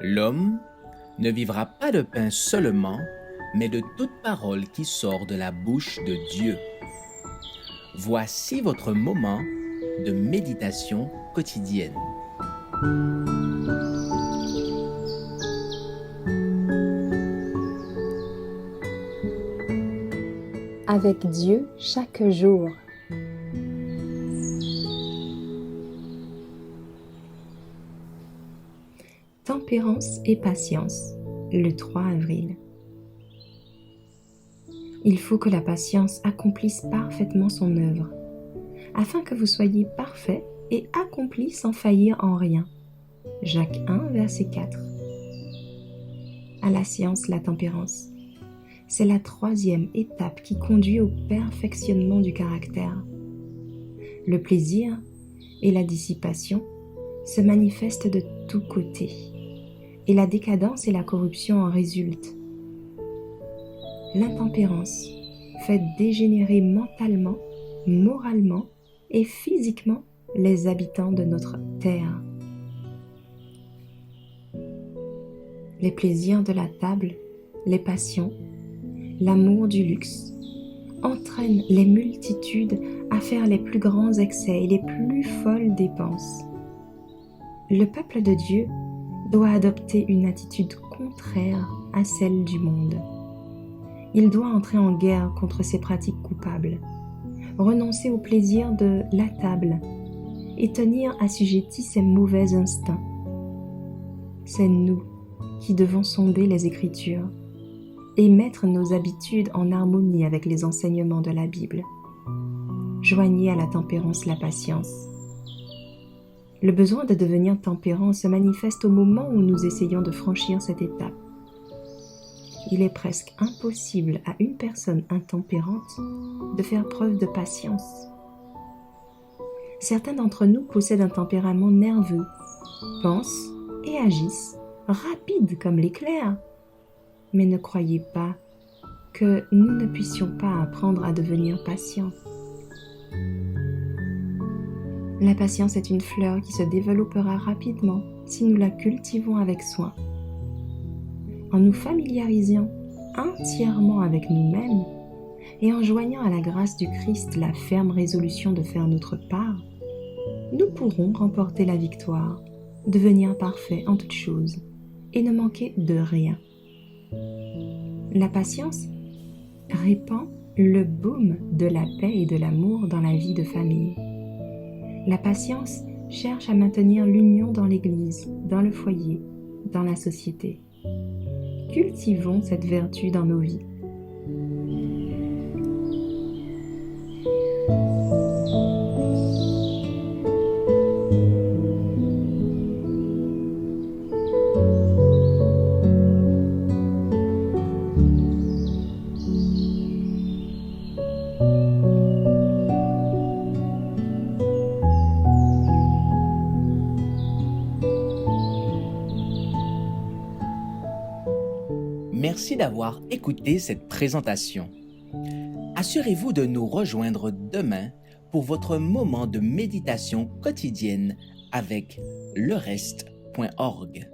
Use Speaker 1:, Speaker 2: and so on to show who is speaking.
Speaker 1: L'homme ne vivra pas de pain seulement, mais de toute parole qui sort de la bouche de Dieu. Voici votre moment de méditation quotidienne.
Speaker 2: Avec Dieu chaque jour. Tempérance et patience, le 3 avril. Il faut que la patience accomplisse parfaitement son œuvre, afin que vous soyez parfaits et accomplis sans faillir en rien. Jacques 1, verset 4. À la science, la tempérance. C'est la 3e étape qui conduit au perfectionnement du caractère. Le plaisir et la dissipation se manifestent de tous côtés, et la décadence et la corruption en résultent. L'intempérance fait dégénérer mentalement, moralement et physiquement les habitants de notre terre. Les plaisirs de la table, les passions, l'amour du luxe entraînent les multitudes à faire les plus grands excès et les plus folles dépenses. Le peuple de Dieu doit adopter une attitude contraire à celle du monde. Il doit entrer en guerre contre ces pratiques coupables, renoncer au plaisir de la table et tenir assujettis ses mauvais instincts. C'est nous qui devons sonder les Écritures et mettre nos habitudes en harmonie avec les enseignements de la Bible. Joignez à la tempérance la patience. Le besoin de devenir tempérant se manifeste au moment où nous essayons de franchir cette étape. Il est presque impossible à une personne intempérante de faire preuve de patience. Certains d'entre nous possèdent un tempérament nerveux, pensent et agissent rapides comme l'éclair. Mais ne croyez pas que nous ne puissions pas apprendre à devenir patients. La patience est une fleur qui se développera rapidement si nous la cultivons avec soin. En nous familiarisant entièrement avec nous-mêmes et en joignant à la grâce du Christ la ferme résolution de faire notre part, nous pourrons remporter la victoire, devenir parfaits en toutes choses et ne manquer de rien. La patience répand le baume de la paix et de l'amour dans la vie de famille. La patience cherche à maintenir l'union dans l'Église, dans le foyer, dans la société. Cultivons cette vertu dans nos vies.
Speaker 1: Merci d'avoir écouté cette présentation. Assurez-vous de nous rejoindre demain pour votre moment de méditation quotidienne avec lereste.org.